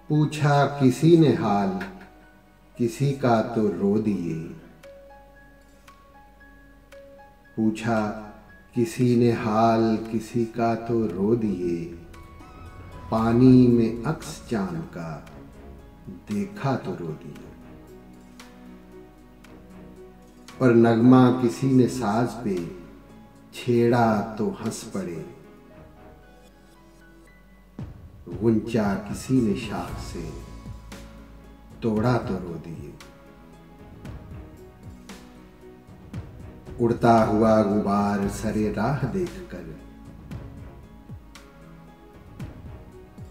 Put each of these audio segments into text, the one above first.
पूछा किसी ने हाल, किसी का तो रो दिए। पूछा किसी ने हाल, किसी का तो रो दिए। पानी में अक्स चांद का देखा तो रो दिए। पर नगमा किसी ने साज पे छेड़ा तो हंस पड़े। गुंचा किसी ने शाख से तोड़ा तो रो दिए। उड़ता हुआ गुबार सरे राह देखकर,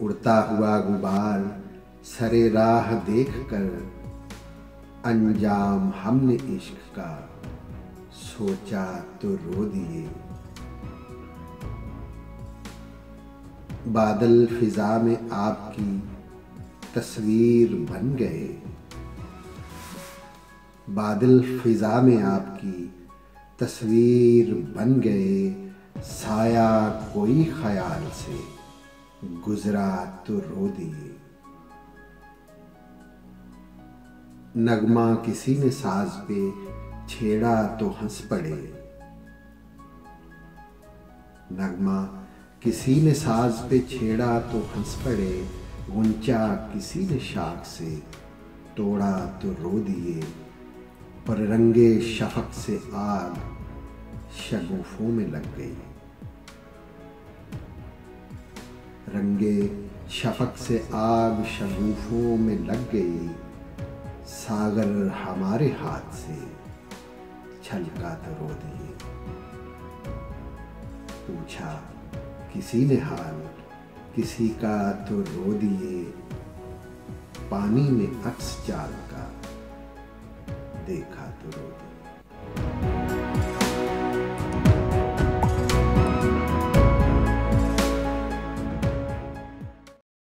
उड़ता हुआ गुबार सरे राह देखकर, अंजाम हमने इश्क का सोचा तो रो दिए। बादल फिजा में आपकी तस्वीर बन गए। बादल फिजा में आपकी तस्वीर बन गए। साया कोई ख्याल से गुजरा तो रो दिए। नगमा किसी ने साज पे छेड़ा तो हंस पड़े। नगमा किसी ने साज पे छेड़ा तो हंस पड़े। गुंचा किसी ने शाख से तोड़ा तो रो दिए। पर रंगे शफक से आग शगुफों में लग गई। रंगे शफक से आग शगुफों में लग गई। सागर हमारे हाथ से छलका तो रो दिए। पूछा किसी ने हाल, किसी का तो रो दिए। पानी में अक्स चाल का देखा तो रो दिए।